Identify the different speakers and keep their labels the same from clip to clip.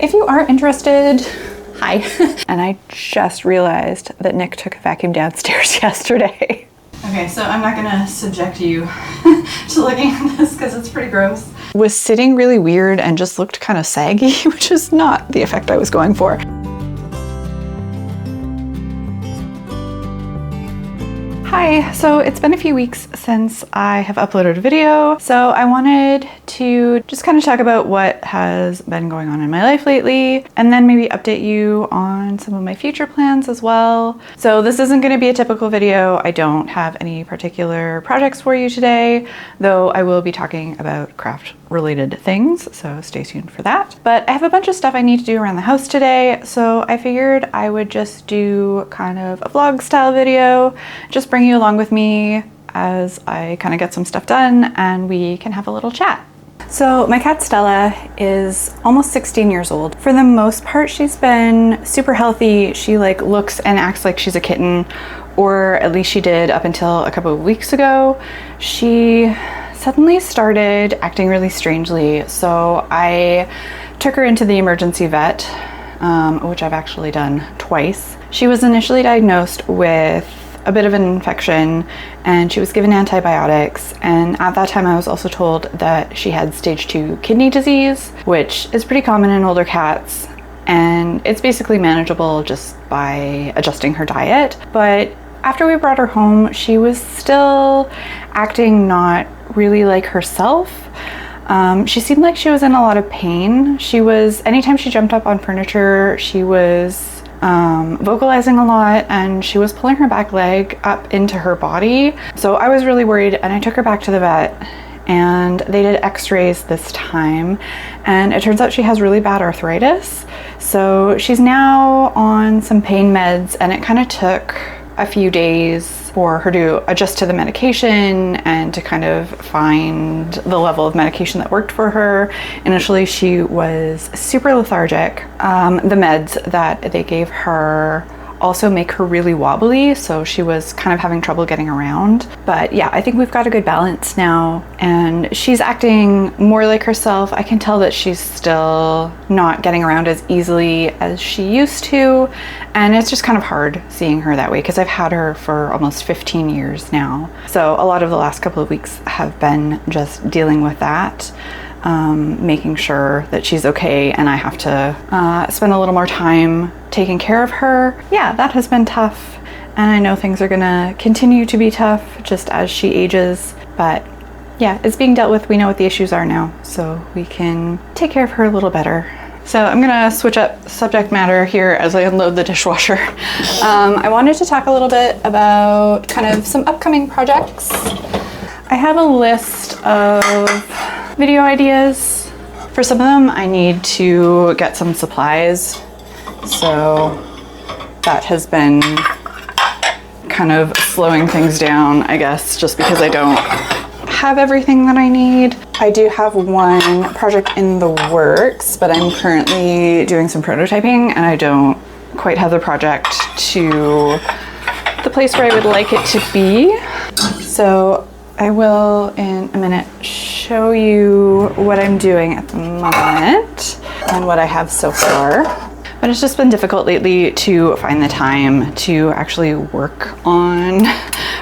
Speaker 1: if you are interested, hi. And I just realized that Nick took a vacuum downstairs yesterday. Okay, so I'm not gonna subject you to looking at this because it's pretty gross. Was sitting really weird and just looked kind of saggy, which is not the effect I was going for. Hi, so it's been a few weeks since I have uploaded a video, so I wanted to just kind of talk about what has been going on in my life lately, and then maybe update you on some of my future plans as well. So this isn't going to be a typical video. I don't have any particular projects for you today, though I will be talking about craft related things, so stay tuned for that. But I have a bunch of stuff I need to do around the house today, so I figured I would just do kind of a vlog style video, just bring you along with me as I kind of get some stuff done and we can have a little chat. So my cat Stella is almost 16 years old. For the most part, she's been super healthy. She like looks and acts like she's a kitten, or at least she did up until a couple of weeks ago. She suddenly started acting really strangely, so I took her into the emergency vet, which I've actually done twice. She was initially diagnosed with a bit of an infection and she was given antibiotics, and at that time I was also told that she had stage 2 kidney disease, which is pretty common in older cats, and it's basically manageable just by adjusting her diet. But after we brought her home, she was still acting not really like herself. She seemed like she was in a lot of pain. Anytime she jumped up on furniture, she was vocalizing a lot, and she was pulling her back leg up into her body. So I was really worried, and I took her back to the vet and they did x-rays this time, and it turns out she has really bad arthritis. So she's now on some pain meds, and it kind of took a few days for her to adjust to the medication and to kind of find the level of medication that worked for her. Initially, she was super lethargic. The meds that they gave her also make her really wobbly, so she was kind of having trouble getting around. But yeah, I think we've got a good balance now, and she's acting more like herself. I can tell that she's still not getting around as easily as she used to, and it's just kind of hard seeing her that way because I've had her for almost 15 years now. So a lot of the last couple of weeks have been just dealing with that. Making sure that she's okay, and I have to spend a little more time taking care of her. Yeah, that has been tough, and I know things are gonna continue to be tough just as she ages, but yeah, it's being dealt with. We know what the issues are now, so we can take care of her a little better. So I'm gonna switch up subject matter here as I unload the dishwasher. I wanted to talk a little bit about kind of some upcoming projects. I have a list of video ideas. For some of them, I need to get some supplies. So that has been kind of slowing things down, I guess, just because I don't have everything that I need. I do have one project in the works, but I'm currently doing some prototyping and I don't quite have the project to the place where I would like it to be. So I will in a minute show you what I'm doing at the moment and what I have so far. But it's just been difficult lately to find the time to actually work on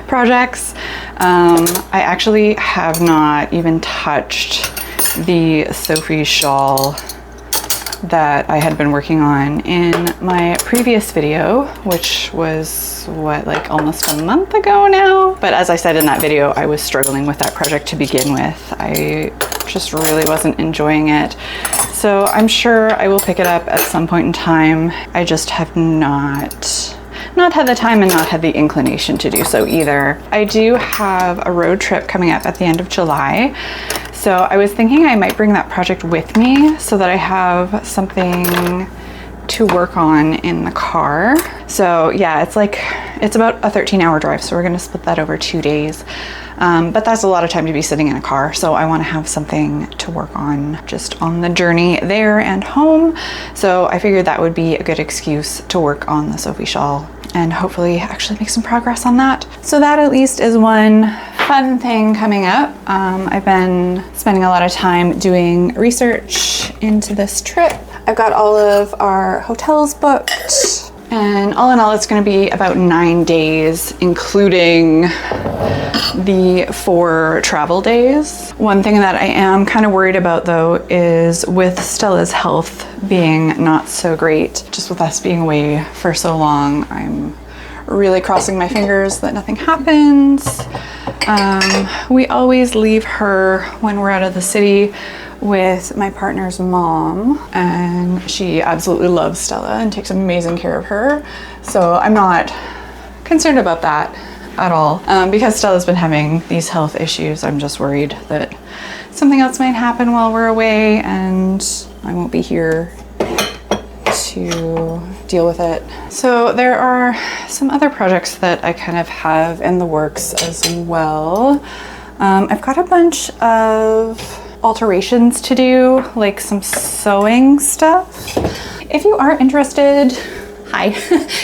Speaker 1: projects. I actually have not even touched the Sophie shawl that I had been working on in my previous video, which was what, like almost a month ago now. But as I said in that video, I was struggling with that project to begin with. I just really wasn't enjoying it. So I'm sure I will pick it up at some point in time. I just have not had the time and not had the inclination to do so either. I do have a road trip coming up at the end of July. So I was thinking I might bring that project with me so that I have something to work on in the car. So yeah, it's about a 13-hour drive, so we're gonna split that over 2 days. But that's a lot of time to be sitting in a car, so I wanna have something to work on just on the journey there and home. So I figured that would be a good excuse to work on the Sophie shawl and hopefully actually make some progress on that. So that at least is one fun thing coming up. I've been spending a lot of time doing research into this trip I've got all of our hotels booked. And all in all, it's gonna be about 9 days, including the 4 travel days. One thing that I am kind of worried about though is with Stella's health being not so great, just with us being away for so long, I'm really crossing my fingers that nothing happens. We always leave her when we're out of the city with my partner's mom, and she absolutely loves Stella and takes amazing care of her. So I'm not concerned about that at all. Because Stella's been having these health issues, I'm just worried that something else might happen while we're away and I won't be here to deal with it. So there are some other projects that I kind of have in the works as well. I've got a bunch of alterations to do, like some sewing stuff. If you are interested, hi,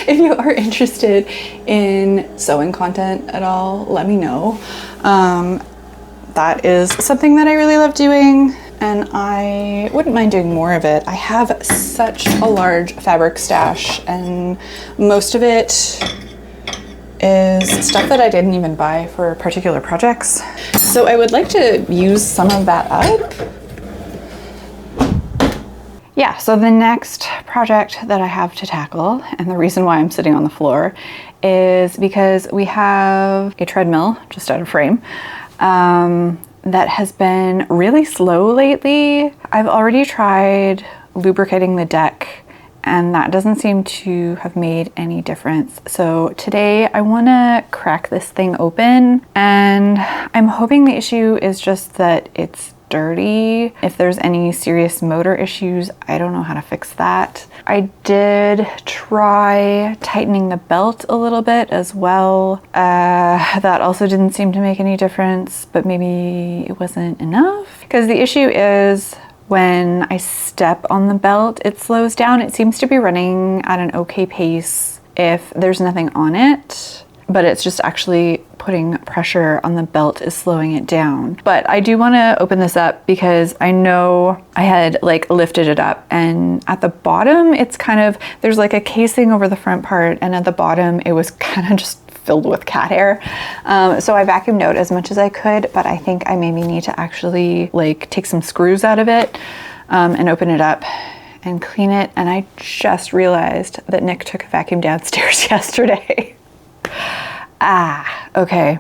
Speaker 1: if you are interested in sewing content at all, let me know. That is something that I really love doing, and I wouldn't mind doing more of it. I have such a large fabric stash, and most of it is stuff that I didn't even buy for particular projects. So I would like to use some of that up. Yeah, so the next project that I have to tackle, and the reason why I'm sitting on the floor, is because we have a treadmill just out of frame that has been really slow lately. I've already tried lubricating the deck and that doesn't seem to have made any difference. So today I want to crack this thing open, and I'm hoping the issue is just that it's dirty. If there's any serious motor issues, I don't know how to fix that. I did try tightening the belt a little bit as well. That also didn't seem to make any difference, but maybe it wasn't enough. Because the issue is when I step on the belt, it slows down. It seems to be running at an okay pace if there's nothing on it, but it's just actually putting pressure on the belt is slowing it down. But I do want to open this up because I know I had like lifted it up, and at the bottom it's kind of, there's like a casing over the front part, and at the bottom it was kind of just filled with cat hair. So I vacuumed out as much as I could, but I think I maybe need to actually like take some screws out of it and open it up and clean it. And I just realized that Nick took a vacuum downstairs yesterday. Okay.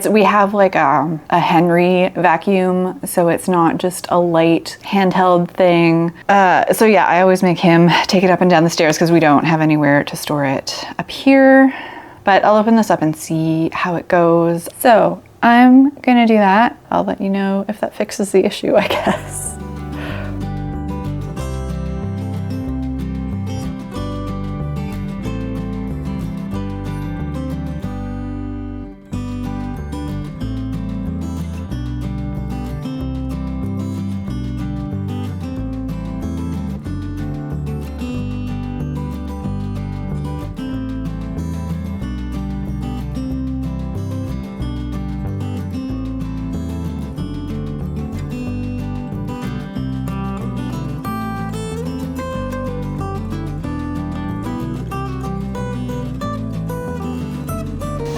Speaker 1: We have like a Henry vacuum, so it's not just a light handheld thing. So yeah, I always make him take it up and down the stairs because we don't have anywhere to store it up here. But I'll open this up and see how it goes. So I'm gonna do that. I'll let you know if that fixes the issue, I guess.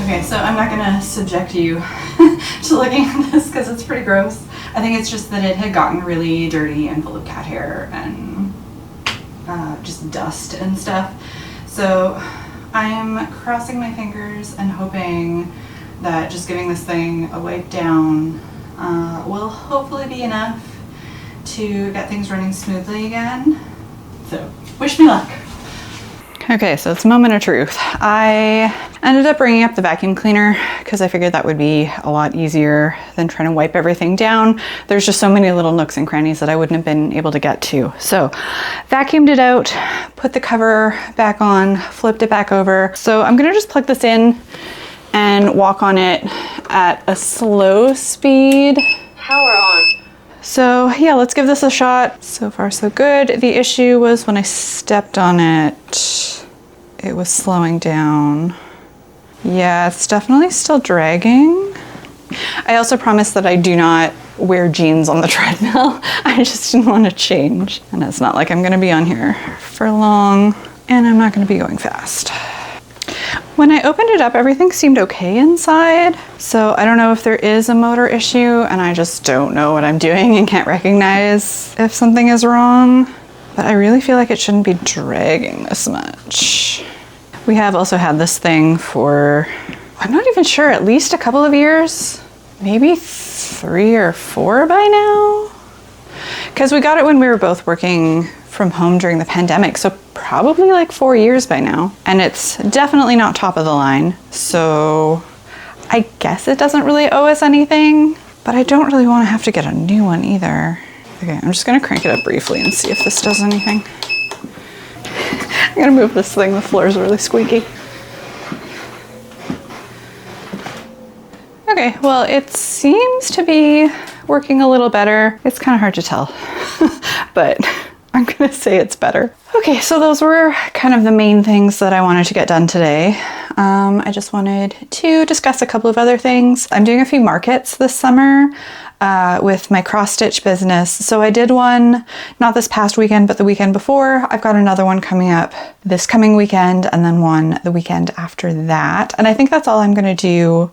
Speaker 1: Okay, so I'm not gonna subject you to looking at this because it's pretty gross. I think it's just that it had gotten really dirty and full of cat hair and just dust and stuff. So I'm crossing my fingers and hoping that just giving this thing a wipe down will hopefully be enough to get things running smoothly again. So wish me luck. Okay, so it's a moment of truth. I ended up bringing up the vacuum cleaner because I figured that would be a lot easier than trying to wipe everything down. There's just so many little nooks and crannies that I wouldn't have been able to get to. So vacuumed it out, put the cover back on, flipped it back over. So I'm gonna just plug this in and walk on it at a slow speed.
Speaker 2: Power on.
Speaker 1: So yeah, let's give this a shot. So far so good. The issue was when I stepped on it, it was slowing down. Yeah, it's definitely still dragging. I also promised that I do not wear jeans on the treadmill. I just didn't want to change. And it's not like I'm gonna be on here for long, and I'm not gonna be going fast. When I opened it up, everything seemed okay inside. So I don't know if there is a motor issue and I just don't know what I'm doing and can't recognize if something is wrong. But I really feel like it shouldn't be dragging this much. We have also had this thing for, I'm not even sure, at least a couple of years, maybe 3 or 4 by now. Because we got it when we were both working from home during the pandemic, so probably like 4 years by now. And it's definitely not top of the line, so I guess it doesn't really owe us anything, but I don't really want to have to get a new one either. Okay, I'm just gonna crank it up briefly and see if this does anything. I'm gonna move this thing, the floor is really squeaky. Okay, well, it seems to be working a little better. It's kind of hard to tell, but I'm gonna say it's better. Okay, so those were kind of the main things that I wanted to get done today. I just wanted to discuss a couple of other things. I'm doing a few markets this summer with my cross stitch business. So I did one, not this past weekend, but the weekend before. I've got another one coming up this coming weekend, and then one the weekend after that. And I think that's all I'm gonna do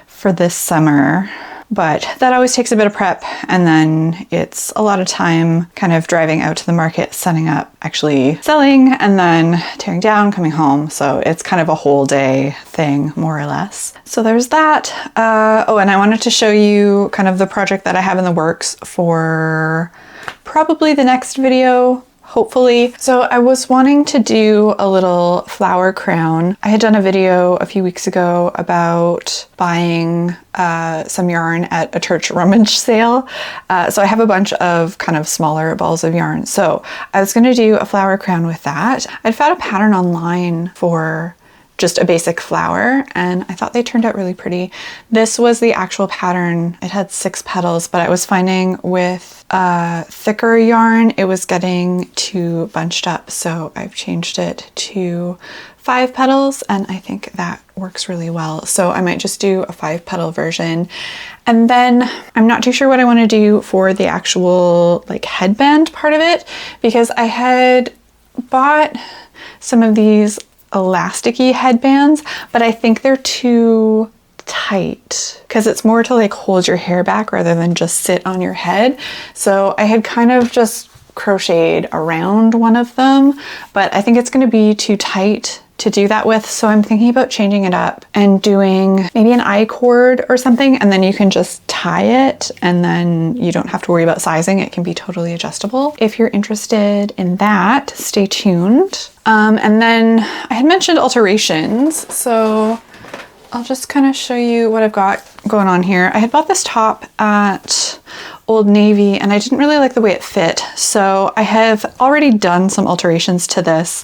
Speaker 1: for this summer. But that always takes a bit of prep, and then it's a lot of time kind of driving out to the market, setting up, actually selling, and then tearing down, coming home. So it's kind of a whole day thing, more or less. So there's that. Oh, and I wanted to show you kind of the project that I have in the works for probably the next video, hopefully. So I was wanting to do a little flower crown. I had done a video a few weeks ago about buying some yarn at a church rummage sale. So I have a bunch of kind of smaller balls of yarn. So I was gonna do a flower crown with that. I'd found a pattern online for just a basic flower, and I thought they turned out really pretty. This was the actual pattern. It had 6 petals, but I was finding with thicker yarn, it was getting too bunched up. So I've changed it to 5 petals, and I think that works really well. So I might just do a 5-petal version. And then I'm not too sure what I want to do for the actual like headband part of it, because I had bought some of these elasticy headbands, but I think they're too tight because it's more to like hold your hair back rather than just sit on your head. So I had kind of just crocheted around one of them, but I think it's going to be too tight to do that with. So I'm thinking about changing it up and doing maybe an I-cord or something, and then you can just tie it and then you don't have to worry about sizing. It can be totally adjustable. If you're interested in that, stay tuned. And then I had mentioned alterations, so I'll just kind of show you what I've got going on here. I had bought this top at Old Navy and I didn't really like the way it fit. So I have already done some alterations to this.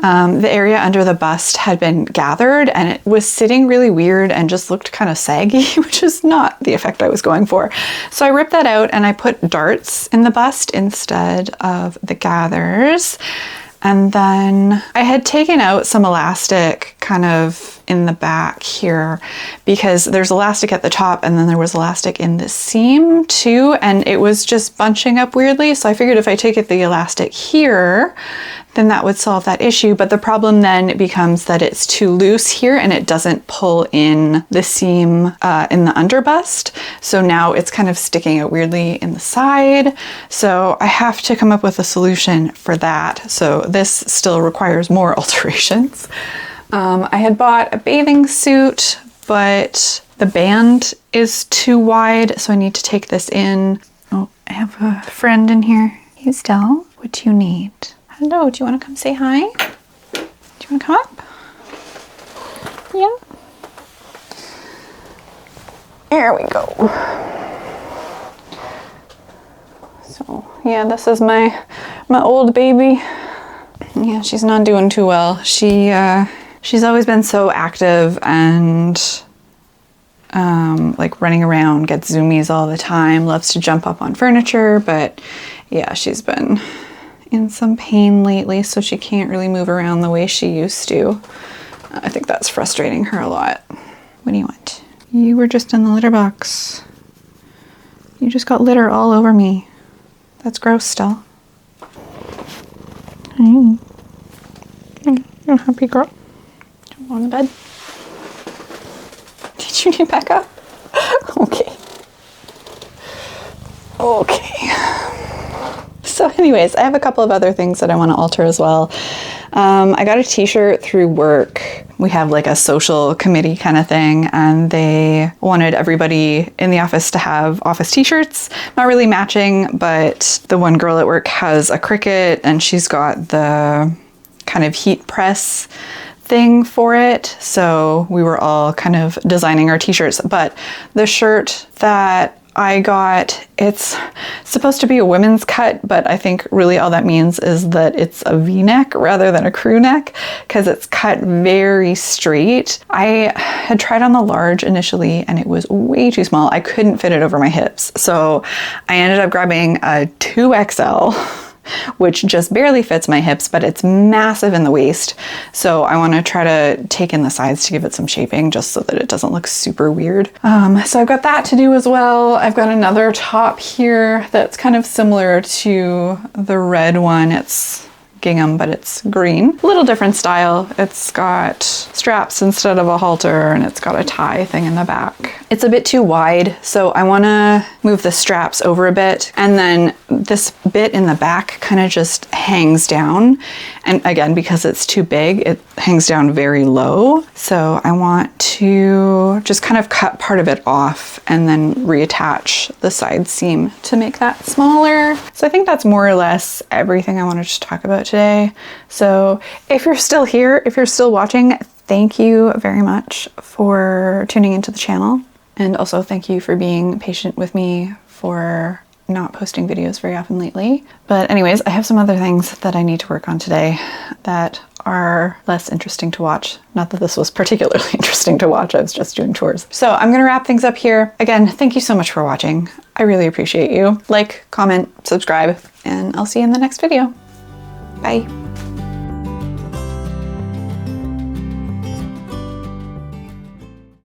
Speaker 1: The area under the bust had been gathered and it was sitting really weird and just looked kind of saggy, which is not the effect I was going for. So I ripped that out and I put darts in the bust instead of the gathers. And then I had taken out some elastic kind of in the back here because there's elastic at the top and then there was elastic in the seam too, and it was just bunching up weirdly. So I figured if I take the elastic here, then that would solve that issue. But the problem then becomes that it's too loose here and it doesn't pull in the seam in the underbust. So now it's kind of sticking out weirdly in the side. So I have to come up with a solution for that. So this still requires more alterations. I had bought a bathing suit, but the band is too wide, so I need to take this in. Oh, I have a friend in here. Hey, Stella, what do you need? Hello, do you want to come say hi? Do you want to come up? Yeah. There we go. So, yeah, this is my old baby. Yeah, she's not doing too well. She's always been so active and like running around, gets zoomies all the time, loves to jump up on furniture, but yeah, she's been in some pain lately, so she can't really move around the way she used to. I think that's frustrating her a lot. What do you want? You were just in the litter box. You just got litter all over me. That's gross, Stella. You're a happy girl. On the bed. Did you need backup? Okay. Okay. So anyways, I have a couple of other things that I want to alter as well. I got a t-shirt through work. We have like a social committee kind of thing, and they wanted everybody in the office to have office t-shirts. Not really matching, but the one girl at work has a Cricut and she's got the kind of heat press thing for it. So we were all kind of designing our t-shirts, but the shirt that I got, it's supposed to be a women's cut, but I think really all that means is that it's a V-neck rather than a crew neck because it's cut very straight. I had tried on the large initially and it was way too small. I couldn't fit it over my hips. So I ended up grabbing a 2XL, which just barely fits my hips, but it's massive in the waist. So I want to try to take in the sides to give it some shaping just so that it doesn't look super weird. So I've got that to do as well. I've got another top here that's kind of similar to the red one. It's gingham, but it's green. A little different style. It's got straps instead of a halter and it's got a tie thing in the back. It's a bit too wide, so I want to move the straps over a bit, and then this bit in the back kind of just hangs down. And again, because it's too big, it hangs down very low. So I want to just kind of cut part of it off and then reattach the side seam to make that smaller. So I think that's more or less everything I wanted to talk about today. So if you're still here, if you're still watching, thank you very much for tuning into the channel. And also thank you for being patient with me for not posting videos very often lately. But anyways, I have some other things that I need to work on today that are less interesting to watch. Not that this was particularly interesting to watch, I was just doing chores. So I'm gonna wrap things up here. Again, thank you so much for watching. I really appreciate you. Like, comment, subscribe, and I'll see you in the next video. Bye.